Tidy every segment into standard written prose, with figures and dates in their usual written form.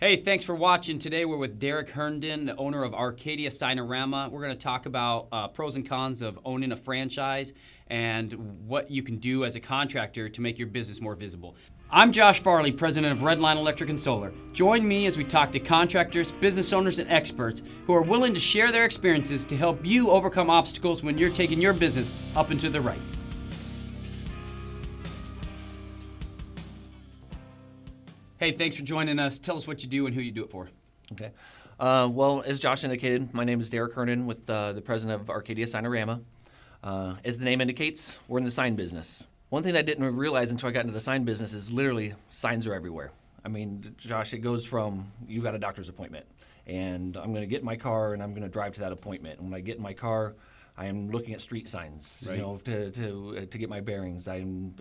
Hey, thanks for watching. Today we're with Derek Herndon, the owner of Arcadia Sign-A-Rama. We're going to talk about pros and cons of owning a franchise and what you can do as a contractor to make your business more visible. I'm Josh Farley, president of Redline Electric and Solar. Join me as we talk to contractors, business owners, and experts who are willing to share their experiences to help you overcome obstacles when you're taking your business up and to the right. Hey, thanks for joining us. Tell us what you do and who you do it for. Okay. Well, as Josh indicated, my name is Derek Herndon with the president of Arcadia Sign-A-Rama. As the name indicates, we're in the sign business. One thing I didn't realize until I got into the sign business is literally signs are everywhere. I mean, Josh, it goes from you've got a doctor's appointment, and I'm going to get in my car and I'm going to drive to that appointment. And when I get in my car, I am looking at street signs, right, to get my bearings. I'm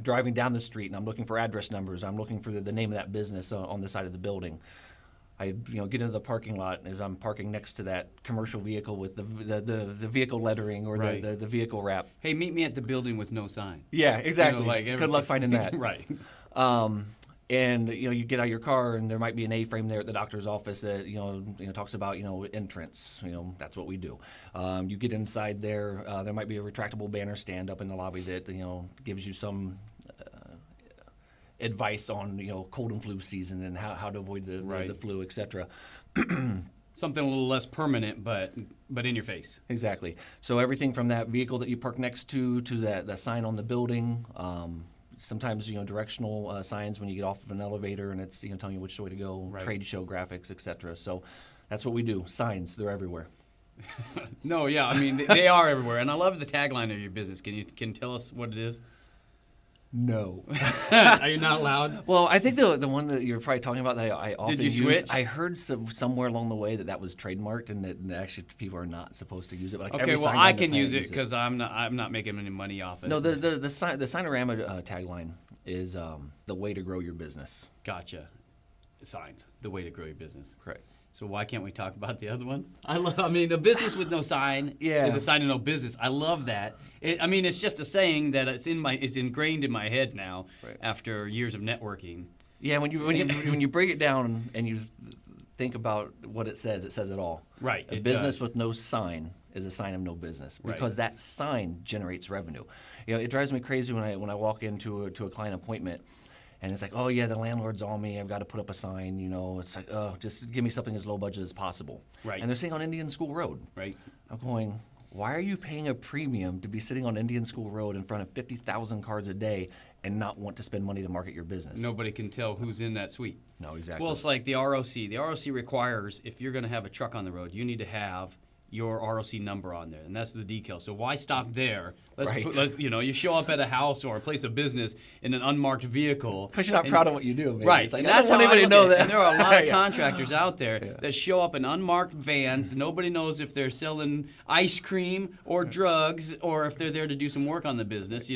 driving down the street and I'm looking for address numbers. I'm looking for the name of that business on the side of the building. I get into the parking lot as I'm parking next to that commercial vehicle with the vehicle lettering or right, the vehicle wrap. Hey, meet me at the building with no sign. Yeah, exactly. Good luck finding that. Right. And you get out of your car and there might be an A-frame there at the doctor's office that talks about entrance. That's what we do. You get inside there. There might be a retractable banner stand up in the lobby that gives you some advice on cold and flu season and how to avoid the flu, etc. Something a little less permanent, but in your face. Exactly. So everything from that vehicle that you park next to that sign on the building. Sometimes directional signs when you get off of an elevator and it's telling you which way to go. Right. Trade show graphics, etc. So that's what we do. Signs, they're everywhere. No, yeah, I mean they are everywhere, and I love the tagline of your business. Can you tell us what it is? No. Are you not allowed? Well, I think the one that you're probably talking about that I often use. Did you switch? I heard somewhere along the way that was trademarked and that actually people are not supposed to use it. But like okay, well I can use it because I'm not making any money off it. No, the Sign-A-Rama tagline is the way to grow your business. Gotcha. Signs, the way to grow your business. Correct. So why can't we talk about the other one? I mean, a business with no sign is a sign of no business. I love that. It's just a saying that it's ingrained in my head now after years of networking. Yeah, when you break it down and you think about what it says it all. Right. A business with no sign is a sign of no business because that sign generates revenue. It drives me crazy when I walk into a client appointment. And it's like, oh, yeah, the landlord's on me. I've got to put up a sign. It's like, oh, just give me something as low budget as possible. Right. And they're sitting on Indian School Road. Right. I'm going, why are you paying a premium to be sitting on Indian School Road in front of 50,000 cars a day and not want to spend money to market your business? Nobody can tell who's in that suite. No, exactly. Well, it's like the ROC. The ROC requires, if you're going to have a truck on the road, you need to have your ROC number on there, and that's the decal. So why stop there? You show up at a house or a place of business in an unmarked vehicle because you're not proud of what you do. Maybe. Right. It's like, and I don't want anybody to know that. And there are a lot of contractors out there that show up in unmarked vans. Nobody knows if they're selling ice cream or drugs or if they're there to do some work on the business.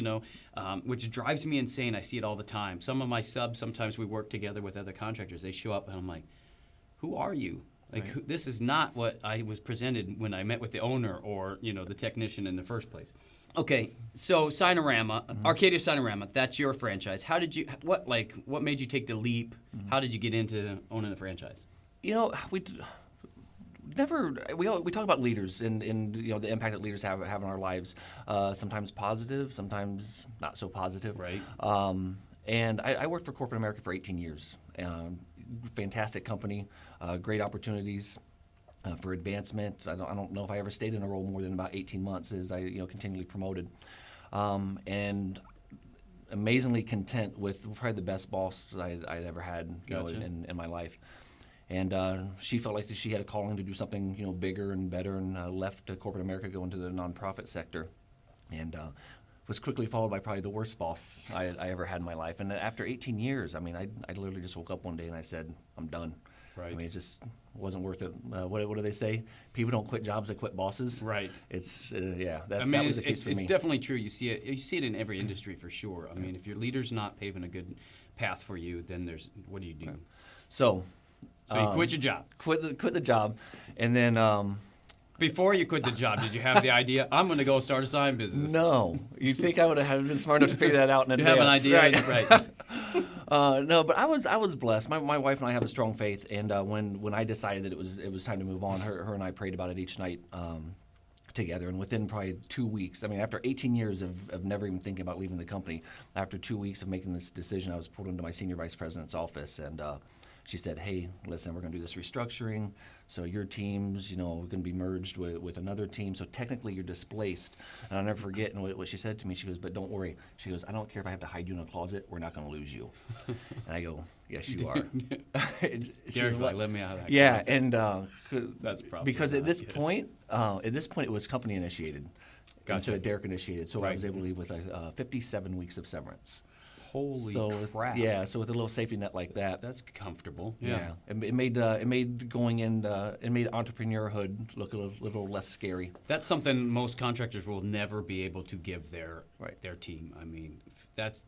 Which drives me insane. I see it all the time. Some of my subs, sometimes we work together with other contractors. They show up and I'm like, who are you? This is not what I was presented when I met with the owner or the technician in the first place. Okay, so Sign-A-Rama, Arcadia Sign-A-Rama, that's your franchise. How did you? What made you take the leap? How did you get into owning a franchise? We talk about leaders and the impact that leaders have in our lives. Sometimes positive, sometimes not so positive. Right. And I worked for corporate America for 18 years. Fantastic company, great opportunities for advancement. I don't know if I ever stayed in a role more than about 18 months as I continually promoted, and amazingly content with probably the best boss I'd ever had in my life. And she felt like she had a calling to do something bigger and better, and left corporate America, go into the nonprofit sector, and was quickly followed by probably the worst boss I ever had in my life. And after 18 years, I literally just woke up one day and I said, I'm done. Right. It just wasn't worth it. What do they say? People don't quit jobs, they quit bosses. Right. It's that was the case for me. It's definitely true. You see it in every industry for sure. I mean, if your leader's not paving a good path for you, then what do you do? Right. So you quit your job. Quit the job, and then. Before you quit the job, did you have the idea, I'm going to go start a sign business? No. You'd think I would have been smart enough to figure that out in advance. You have an idea, right. No, but I was blessed. My wife and I have a strong faith, and when I decided that it was time to move on, her and I prayed about it each night. Together, and within probably 2 weeks, I mean, after 18 years of never even thinking about leaving the company, after 2 weeks of making this decision, I was pulled into my senior vice president's office, and she said, "Hey, listen, we're going to do this restructuring. So your teams, are going to be merged with another team. So technically, you're displaced." And I'll never forget what she said to me. She goes, "But don't worry." She goes, "I don't care if I have to hide you in a closet. We're not going to lose you." And I go, "Yes, you are." Derek's like, "Let me out of that." Yeah, closet. and That's probably because not at this good. point, it was company initiated instead of Derek initiated. So I Right. was able to leave with 57 weeks of severance. Holy so crap! Yeah, so with a little safety net like that, That's comfortable. yeah, it made entrepreneurhood look a little less scary. That's something most contractors will never be able to give their Right. their team. I mean, that's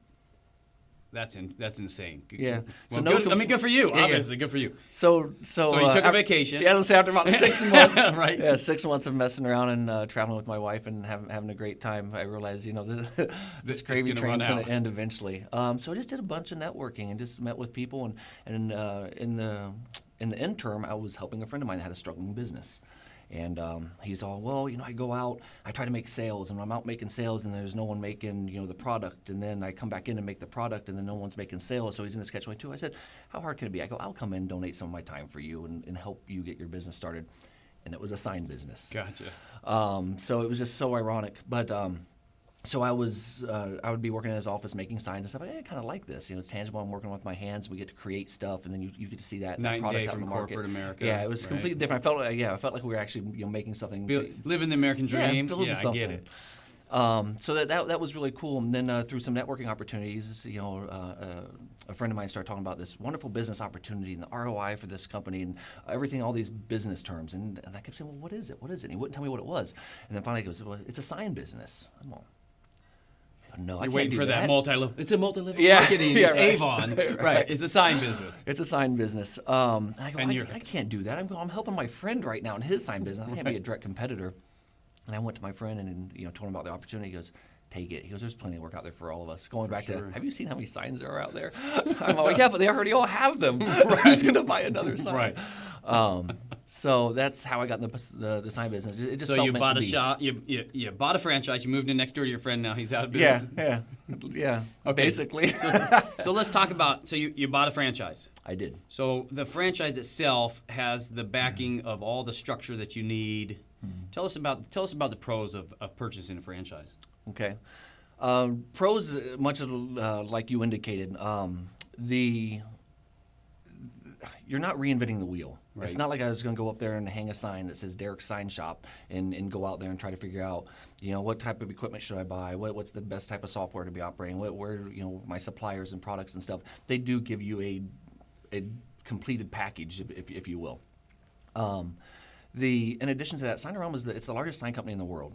insane. Yeah. Well, good. I mean, good for you. Yeah, yeah. Obviously, good for you. So you took a vacation. Yeah, let's say after about 6 months, Right. Yeah, 6 months of messing around and traveling with my wife and having a great time. I realized, this It's gravy gonna train's run going to out. end eventually. So I just did a bunch of networking and just met with people. And in the interim, I was helping a friend of mine that had a struggling business. And he's all, "Well, I go out, I try to make sales, and when I'm out making sales, and there's no one making, the product, and then I come back in and make the product, and then no one's making sales, so he's in this catch-22." I said, "How hard can it be?" I go, "I'll come in and donate some of my time for you and help you get your business started." And it was a sign business. Gotcha. So it was just so ironic. But so I would be working in his office making signs and stuff. I kind of like this. It's tangible. I'm working with my hands. We get to create stuff, and then you get to see that Night and product day out in from the market. corporate America. Yeah, it was right? completely different. I felt like we were actually making something. Living the American dream. building I something. get it. So that was really cool. And then through some networking opportunities, a friend of mine started talking about this wonderful business opportunity and the ROI for this company and everything, all these business terms. And I kept saying, "Well, what is it? What is it?" And he wouldn't tell me what it was. And then finally he goes, "Well, it's a sign business." I'm all, "No, I You're can't waiting do for that multi-level. It's a multi-level Yeah, marketing. yeah, It's right. Avon. Right. Right. It's a sign business. It's a sign business." And I go, And I can't do that. I'm helping my friend right now in his sign business. I can't be a direct competitor. And I went to my friend and told him about the opportunity. He goes, "Take it." He goes, "There's plenty of work out there for all of us." Going back sure. to, have you seen how many signs there are out there? I'm like, "Yeah, but they already all have them. Who's going to buy another sign?" Right. So that's how I got in the sign business. It just So felt you meant bought to a be. shop. You bought a franchise. You moved in next door to your friend. Now he's out of business. Yeah. Okay, Basically. So let's talk about. So you bought a franchise. I did. So the franchise itself has the backing of all the structure that you need. Tell us about the pros of purchasing a franchise. Okay. Pros, much like you indicated, you're not reinventing the wheel. Right. It's not like I was going to go up there and hang a sign that says Derek's Sign Shop and go out there and try to figure out, what type of equipment should I buy? What's the best type of software to be operating? Where my suppliers and products and stuff. They do give you a completed package, if you will. In addition to that, Sign-A-Rama it's the largest sign company in the world.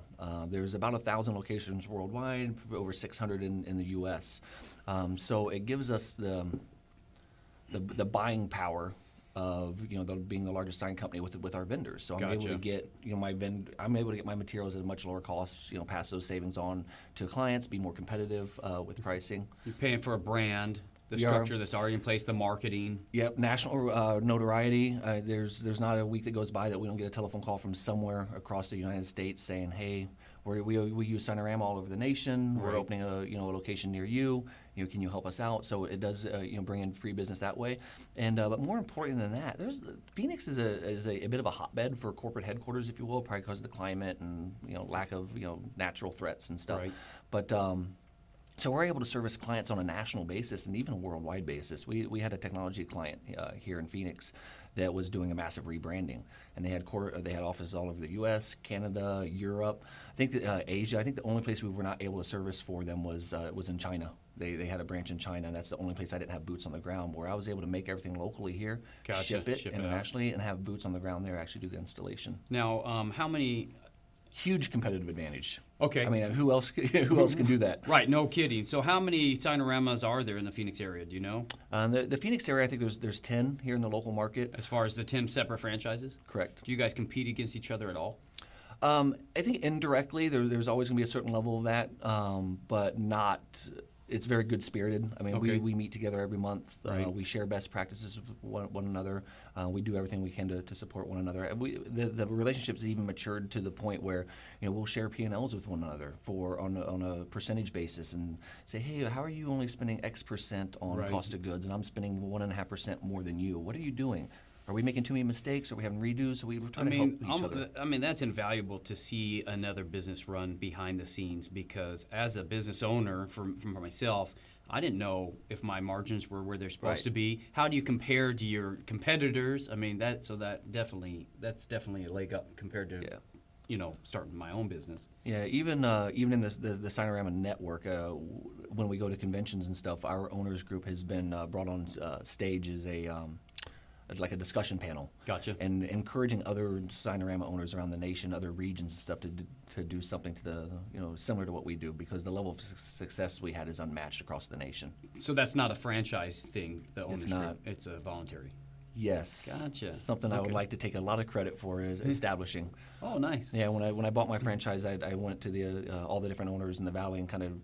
There's about 1,000 locations worldwide, over 600 in the U.S. So it gives us the buying power of being the largest sign company with our vendors. So I'm able Gotcha. to get I'm able to get my materials at a much lower cost. Pass those savings on to clients, be more competitive with pricing. You're paying for a brand, the We are. structure that's already in place, the marketing. Yep, national notoriety. There's not a week that goes by that we don't get a telephone call from somewhere across the United States saying, "Hey, we use Sign-A-Rama all over the nation. We're Right. opening a location near you. Can you help us out?" So it does bring in free business that way. And but more important than that, Phoenix is a bit of a hotbed for corporate headquarters, if you will, probably because of the climate and lack of natural threats and stuff. Right. But so we're able to service clients on a national basis and even a worldwide basis. We had a technology client here in Phoenix that was doing a massive rebranding, and they had offices all over the U.S., Canada, Europe. I think Asia. I think the only place we were not able to service for them was in China. They had a branch in China, and that's the only place I didn't have boots on the ground. Where I was able to make everything locally here, Gotcha. ship it Ship it out. internationally, and have boots on the ground there actually do the installation. Now, how many? Huge competitive advantage. Okay. I mean, who else can do that? Right, no kidding. So how many Sign-A-Ramas are there in the Phoenix area? Do you know? The Phoenix area, I think there's 10 here in the local market. As far as the 10 separate franchises? Correct. Do you guys compete against each other at all? I think indirectly there's always going to be a certain level of that, but not it's very good spirited. I mean, Okay. we meet together every month. Right. We share best practices with one another. We do everything we can to support one another. And the relationship's even matured to the point where we'll share P&Ls with one another on a percentage basis and say, hey, how are you only spending X percent on Right. cost of goods and I'm spending 1.5% more than you? What are you doing? Are we making too many mistakes? Are we having redos? So we're trying to help each other. I mean, that's invaluable to see another business run behind the scenes because as a business owner, for myself, I didn't know if my margins were where they're supposed Right. to be. How do you compare to your competitors? I mean, that's definitely a leg up compared to starting my own business. Yeah, even in the Sign-A-Rama network, when we go to conventions and stuff, our owners group has been brought on stage as like a discussion panel. Gotcha. And encouraging other Sign-A-Rama owners around the nation, other regions and stuff to do something to similar to what we do because the level of success we had is unmatched across the nation. So that's not a franchise thing, the owners It's not. group. It's a voluntary. Yes. Gotcha. Something I would Okay. like to take a lot of credit for is establishing. Oh, nice. Yeah, when I bought my franchise, I went to the all the different owners in the valley and kind of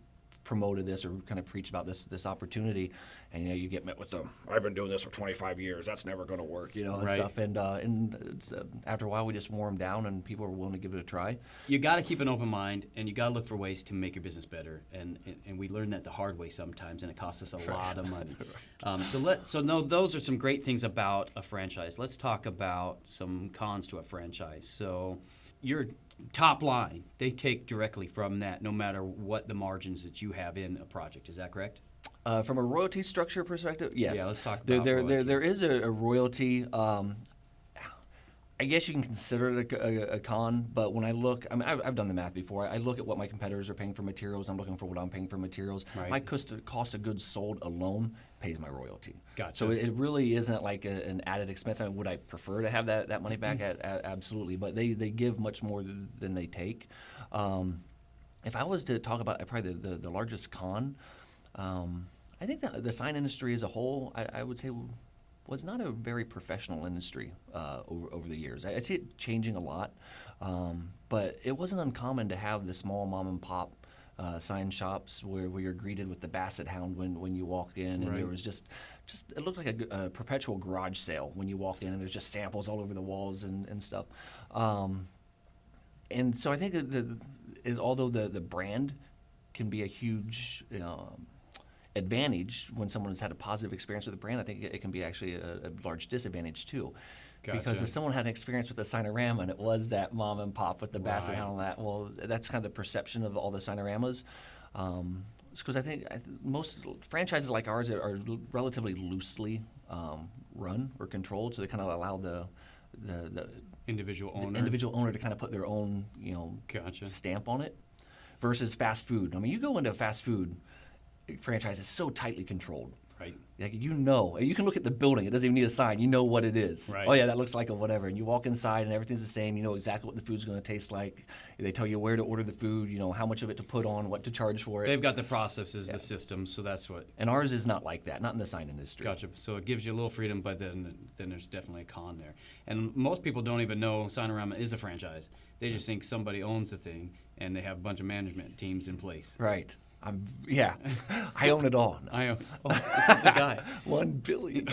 promoted this or kind of preached about this opportunity, and you get met with the I've been doing this for 25 years, that's never going to work, and Right. stuff. And it's, after a while, we just wore them down, and people were willing to give it a try. You got to keep an open mind, and you got to look for ways to make your business better. And we learn that the hard way sometimes, and it costs us a lot of money. Those are some great things about a franchise. Let's talk about some cons to a franchise. So, your top line, they take directly from that, no matter what the margins that you have in a project. Is that correct? From a royalty structure perspective, yes. Yeah, let's talk There, about there, royalty. there is a royalty. I guess you can consider it a con, but when I look, I mean, I've done the math before. I look at what my competitors are paying for materials. I'm looking for what I'm paying for materials. Right. My cost of goods sold alone pays my royalty. Gotcha. So it really isn't like an added expense. I mean, would I prefer to have that money back? Absolutely, but they give much more than they take. If I was to talk about probably the largest con, I think that the sign industry as a whole, I would say, was not a very professional industry over the years. I see it changing a lot, but it wasn't uncommon to have the small mom and pop sign shops where you're greeted with the basset hound when you walk in, and Right. there was just it looked like a perpetual garage sale when you walk in, and there's just samples all over the walls and stuff. And so I think although the brand can be a huge advantage when someone has had a positive experience with the brand, I think it can be actually a large disadvantage too. Gotcha. Because if someone had an experience with a Sign-A-Rama and it was that mom and pop with the basset Right. hound and that, well, that's kind of the perception of all the Sign-A-Ramas. Because I think most franchises like ours are relatively loosely run or controlled, so they kind of allow the Individual owner. individual owner to kind of put their own Gotcha. stamp on it. Versus fast food. I mean, you go into a fast food franchise, it's so tightly controlled. Right. Like you can look at the building. It doesn't even need a sign. You know what it is. Right. Oh yeah, that looks like a whatever. And you walk inside and everything's the same. You know exactly what the food's going to taste like. They tell you where to order the food. You know how much of it to put on, what to charge for it. They've got the processes, the systems, so that's what. And ours is not like that. Not in the sign industry. Gotcha. So it gives you a little freedom, but then there's definitely a con there. And most people don't even know Sign-A-Rama is a franchise. They just think somebody owns the thing, and they have a bunch of management teams in place. Right. I own it all. This is the guy. $1 billion.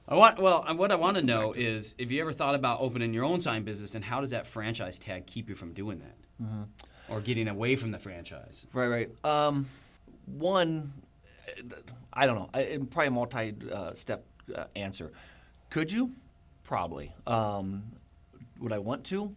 What I want to know is if you ever thought about opening your own sign business, and how does that franchise tag keep you from doing that, or getting away from the franchise? Right. One, I don't know. Probably a multi-step answer. Could you? Probably. Would I want to?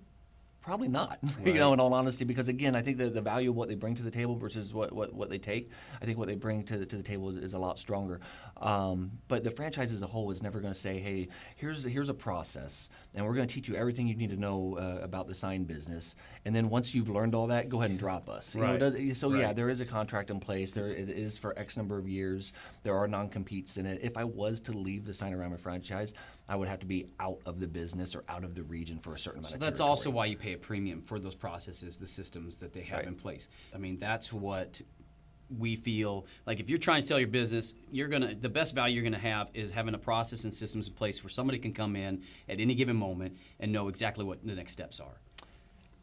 Probably not, Right. in all honesty, because again, I think the value of what they bring to the table versus what they take, I think what they bring to the table is a lot stronger. But the franchise as a whole is never going to say, hey, here's a process, and we're going to teach you everything you need to know about the sign business, and then once you've learned all that, go ahead and drop us. Right. Yeah, there is a contract in place. It is for X number of years. There are non-competes in it. If I was to leave the Sign-A-Rama franchise, I would have to be out of the business or out of the region for a certain amount So of that's territory. also why you pay a premium for those processes, the systems that they have Right. in place. I mean, that's what we feel like. If you're trying to sell your business, the best value you're gonna have is having a process and systems in place where somebody can come in at any given moment and know exactly what the next steps are.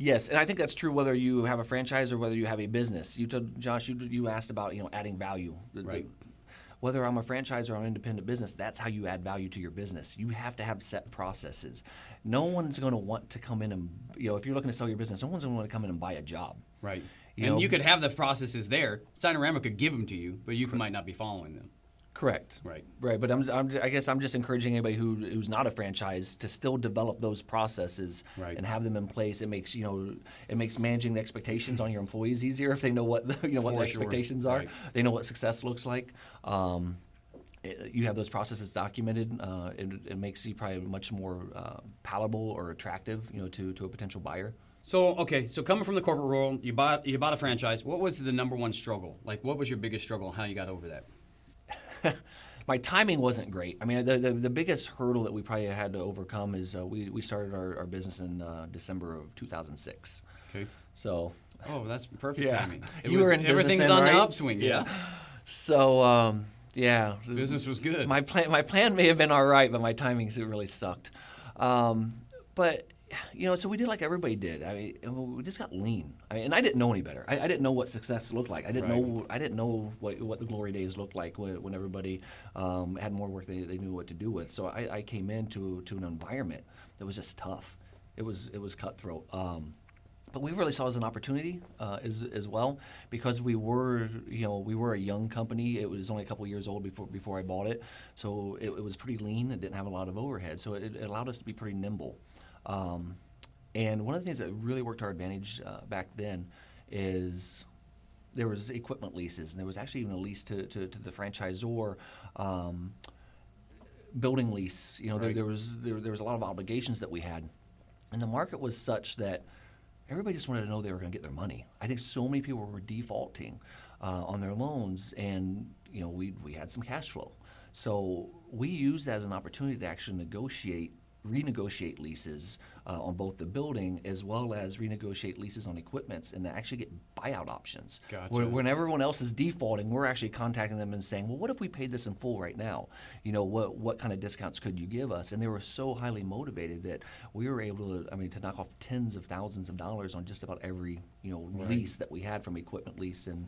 Yes, and I think that's true whether you have a franchise or whether you have a business. You told Josh, you asked about adding value. Right. Whether I'm a franchise or I'm an independent business, that's how you add value to your business. You have to have set processes. No one's going to want to come in and if you're looking to sell your business, no one's going to want to come in and buy a job. Right. You You could have the processes there. Sign-A-Rama could give them to you, but you might not be following them. Correct. Right. Right. But I guess I'm just encouraging anybody who's not a franchise to still develop those processes Right. and have them in place. It makes managing the expectations on your employees easier if they know what what the For expectations sure. are. Right. They know what success looks like. You have those processes documented. It makes you probably much more palatable or attractive, to a potential buyer. So coming from the corporate world, you bought a franchise. What was the number one struggle? Like, what was your biggest struggle and how you got over that? My timing wasn't great. I mean, the biggest hurdle that we probably had to overcome is we started our business in December of 2006. Okay. So. Oh, that's perfect Yeah. timing. You were in business everything's then, on right? the upswing. Yeah. So yeah, Business was good. My plan may have been all right, but my timing really sucked. But so we did like everybody did. I mean, we just got lean. And I didn't know any better. I didn't know what success looked like. I didn't know what the glory days looked like when everybody had more work they knew what to do with. So I came into an environment that was just tough. It was cutthroat. But we really saw it as an opportunity as well, because we were a young company. It was only a couple years old before I bought it, so it was pretty lean. It didn't have a lot of overhead, so it allowed us to be pretty nimble. And one of the things that really worked to our advantage back then is there was equipment leases, and there was actually even a lease to the franchisor. Building lease, Right. there was a lot of obligations that we had, and the market was such that everybody just wanted to know they were going to get their money. I think so many people were defaulting on their loans, and we had some cash flow, so we used that as an opportunity to actually renegotiate leases on both the building as well as renegotiate leases on equipments and to actually get buyout options. Gotcha. When everyone else is defaulting, we're actually contacting them and saying, well, what if we paid this in full right now? What kind of discounts could you give us? And they were so highly motivated that we were able to knock off tens of thousands of dollars on just about every lease that we had, from equipment lease and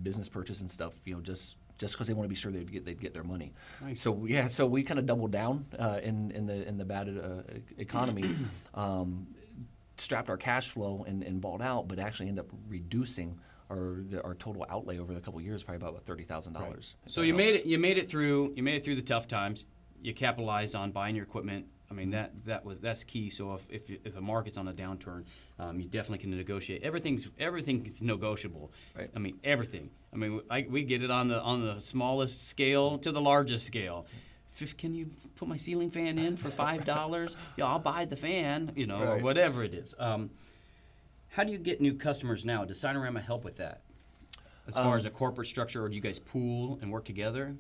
business purchase and stuff. Just because they want to be sure they'd get their money. Nice. So we kind of doubled down in the bad economy, strapped our cash flow and bought out, but actually ended up reducing our total outlay over a couple of years, probably about $30,000. Right. So you made it through the tough times. You capitalized on buying your equipment. I mean, that's key. So if the market's on a downturn, you definitely can negotiate. Everything's negotiable. Right. I mean, everything. I mean, we get it on the smallest scale to the largest scale. Can you put my ceiling fan in for $5? Yeah, I'll buy the fan. Or Right. whatever it is. How do you get new customers now? Does Sign-A-Rama help with that? As far as a corporate structure, or do you guys pool and work together?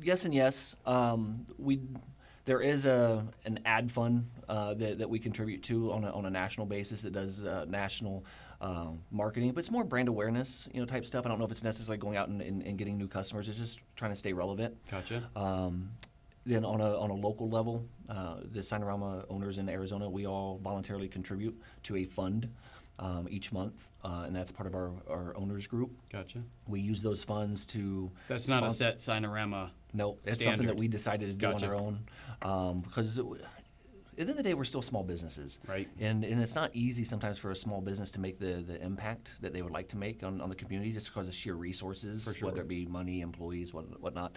Yes and yes. There is an ad fund that we contribute to on a national basis that does national marketing, but it's more brand awareness type stuff. I don't know if it's necessarily going out and getting new customers. It's just trying to stay relevant. Gotcha. Then on a local level, the Sign-A-Rama owners in Arizona, we all voluntarily contribute to a fund each month, and that's part of our owners group. Gotcha. We use those funds to. That's not a set Sign-A-Rama. No, it's standard. something that we decided to do Gotcha. on our own, because at the end of the day, we're still small businesses, Right. And it's not easy sometimes for a small business to make the impact that they would like to make on the community, just because of sheer resources, For sure. whether it be money, employees, whatnot.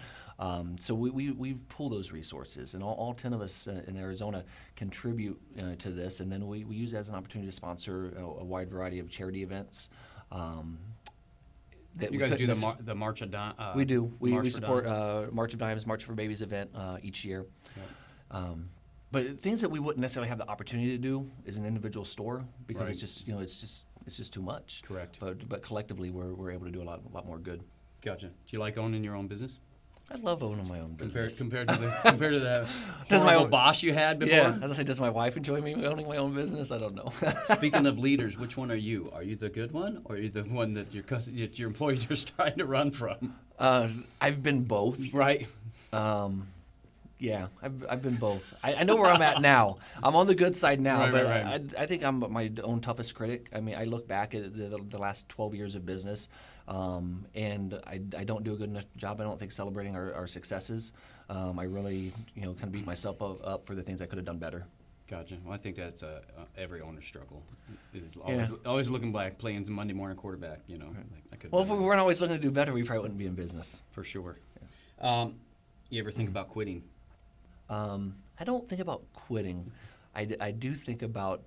So we pull those resources, and all 10 of us in Arizona contribute to this, and then we use it as an opportunity to sponsor a wide variety of charity events. That You we guys do couldn't the March of Dimes. we do. We March for support Dimes. March of Dimes, March for Babies event each year. Yep. But things that we wouldn't necessarily have the opportunity to do is an individual store, because Right. it's just too much. Correct. But collectively we're able to do a lot more good. Gotcha. Do you like owning your own business? I love owning my own business. Compared to the Does my horrible own- boss you had before? Yeah, as I say, does my wife enjoy me owning my own business? I don't know. Speaking of leaders, which one are you? Are you the good one, or are you the one that your employees are trying to run from? I've been both. Right. Yeah, I've been both. I know where I'm at now. I'm on the good side now, Right, but right. I think I'm my own toughest critic. I mean, I look back at the last 12 years of business, and I don't do a good enough job, I don't think, celebrating our successes. I really, kind of beat myself up for the things I could have done better. Gotcha. Well, I think that's every owner's struggle. Is always looking back, playing some Monday morning quarterback. Like, I could. Well, if we weren't always looking to do better, we probably wouldn't be in business. For sure. You ever think about quitting? I don't think about quitting. I do think about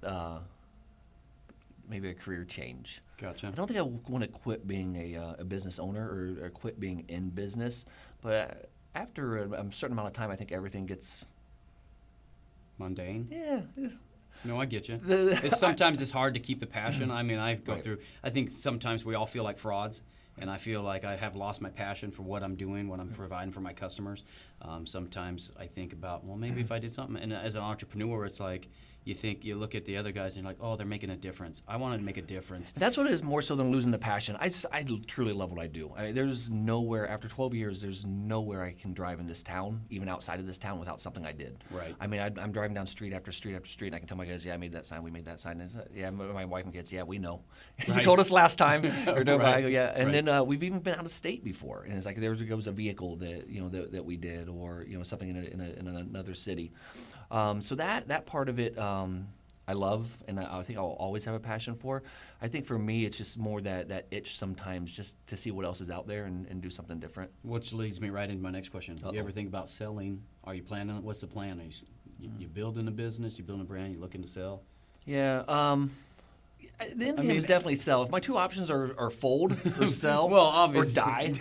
maybe a career change. Gotcha. I don't think I want to quit being a business owner or quit being in business, but after a certain amount of time, I think everything gets Mundane? Yeah. No, I get you. Sometimes it's hard to keep the passion. I mean, I go through, I think sometimes we all feel like frauds, and I feel like I have lost my passion for what I'm doing, what I'm providing for my customers. Sometimes I think about, well, maybe if I did something, and as an entrepreneur, it's like, you look at the other guys and you're like, oh, they're making a difference. I want to make a difference. That's what it is more so than losing the passion. I truly love what I do. There's nowhere, after 12 years, there's nowhere I can drive in this town, even outside of this town, without something I did. Right. I mean, I'm driving down street after street after street, and I can tell my guys, yeah, I made that sign, we made that sign. And, yeah, my wife and kids, yeah, we know. Right. You told us last time. I go, yeah. And Right. then we've even been out of state before, and it's like there was a vehicle that that we did, or something in another city. So that part of it. I love, and I think I'll always have a passion for. I think for me, it's just more that itch sometimes just to see what else is out there and do something different. Which leads me right into my next question. Uh-oh. You ever think about selling? Are you planning? What's the plan? Are you building a business? You building a brand? You looking to sell? Yeah. The end game is definitely sell. If my two options are fold or sell, well, or obviously. die,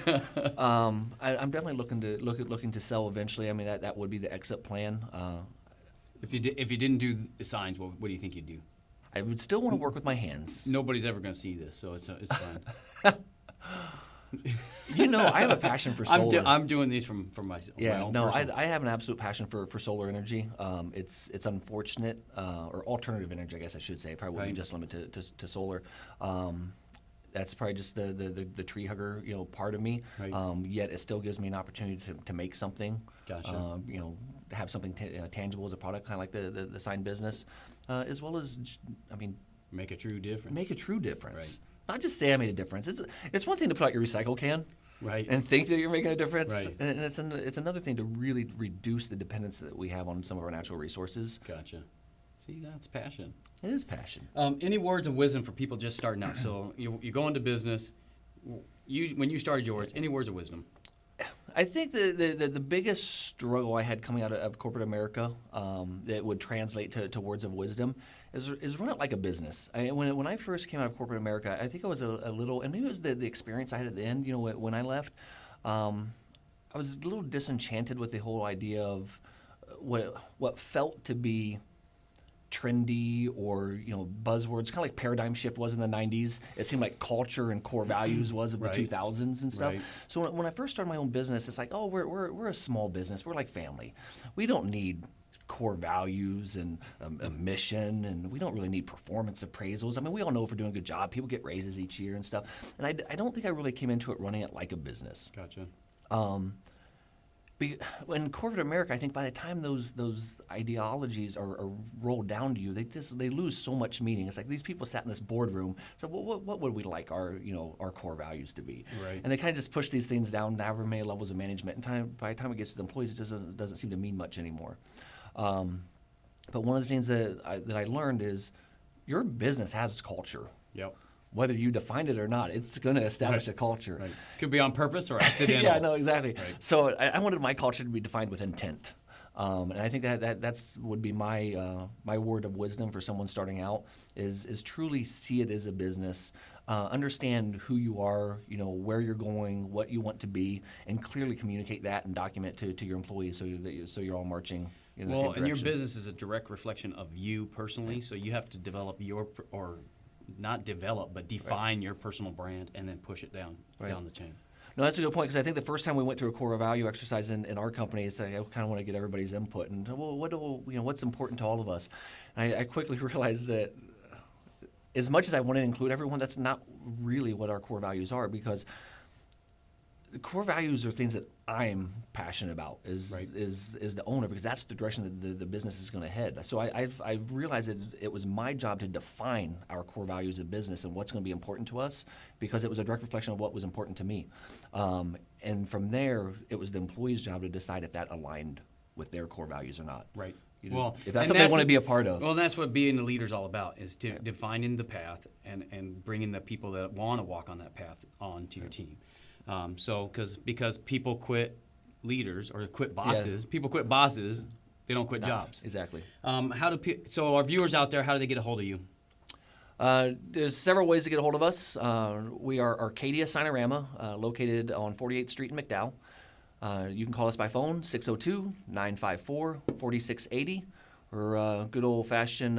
I'm definitely looking to sell eventually. I mean, that would be the exit plan. If you didn't do the signs, what do you think you'd do? I would still want to work with my hands. Nobody's ever going to see this, so it's fine. I have a passion for solar. I'm doing these from myself. Yeah, my own no, personal. I have an absolute passion for solar energy. It's unfortunate, or alternative energy, I guess I should say. Probably wouldn't be just limited to solar. That's probably just the tree hugger, part of me. Right. Yet it still gives me an opportunity to make something. Gotcha. Have something tangible as a product, kind of like the sign business, as well as, Make a true difference. make a true difference. Right. Not just say I made a difference. It's one thing to put out your recycle can. Right. And think that you're making a difference. Right. And it's another thing to really reduce the dependence that we have on some of our natural resources. Gotcha. See, that's passion. It is passion. Any words of wisdom for people just starting out? So you go into business. When you started yours, any words of wisdom? I think the biggest struggle I had coming out of corporate America that would translate to words of wisdom is run it like a business. When I first came out of corporate America, I think I was a little, and maybe it was the experience I had at the end. When I left, I was a little disenchanted with the whole idea of what felt to be trendy or buzzwords, kind of like paradigm shift was in the 90s. It seemed like culture and core values was of the 2000s and stuff. Right. So when I first started my own business, it's like, oh, we're a small business. We're like family. We don't need core values and a mission, and we don't really need performance appraisals. I mean, we all know if we're doing a good job, people get raises each year and stuff. And I don't think I really came into it running it like a business. Gotcha. In corporate America, I think by the time those ideologies are rolled down to you, they lose so much meaning. It's like these people sat in this boardroom. So what would we like our core values to be? Right. And they kind of just push these things down to however many levels of management. And by the time it gets to the employees, it just doesn't seem to mean much anymore. But one of the things that I learned is your business has culture. Yep. Whether you define it or not, it's going to establish a culture. Right. Could be on purpose or accidental. Yeah, no, exactly. Right. So I wanted my culture to be defined with intent. And I think that's would be my word of wisdom for someone starting out is truly see it as a business, understand who you are, where you're going, what you want to be, and clearly communicate that and document to your employees so you're all marching in the same direction. And your business is a direct reflection of you personally, so you have to develop not develop, but define your personal brand and then push it down the chain. No, that's a good point, because I think the first time we went through a core value exercise in our company, it's like I kind of want to get everybody's input and what's important to all of us. And I quickly realized that as much as I want to include everyone, that's not really what our core values are, because the core values are things that I'm passionate about is Right. is the owner, because that's the direction that the business is going to head. So I've realized that it was my job to define our core values of business and what's going to be important to us, because it was a direct reflection of what was important to me. And from there, it was the employee's job to decide if that aligned with their core values or not. Right. You know, Well, if that's and something they want to be a part of. Well, that's what being a leader is all about, is defining the path and bringing the people that want to walk on that path onto your team. So, because people quit leaders or quit bosses, people quit bosses, they don't quit jobs. Exactly. So our viewers out there, how do they get a hold of you? There's several ways to get a hold of us. We are Arcadia Sign-A-Rama, located on 48th Street in McDowell. You can call us by phone, 602-954-4680, or good old-fashioned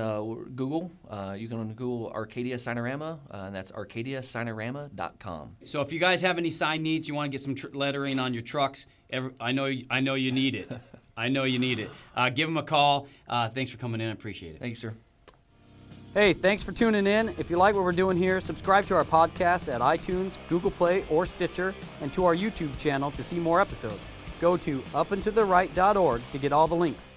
Google. You can Google Arcadia Sign-A-Rama, and that's arcadiasign-A-Rama.com. So if you guys have any sign needs, you want to get some lettering on your trucks, I know you need it. I know you need it. Give them a call. Thanks for coming in. I appreciate it. Thank you, sir. Hey, thanks for tuning in. If you like what we're doing here, subscribe to our podcast at iTunes, Google Play, or Stitcher, and to our YouTube channel to see more episodes. Go to upandtotheright.org to get all the links.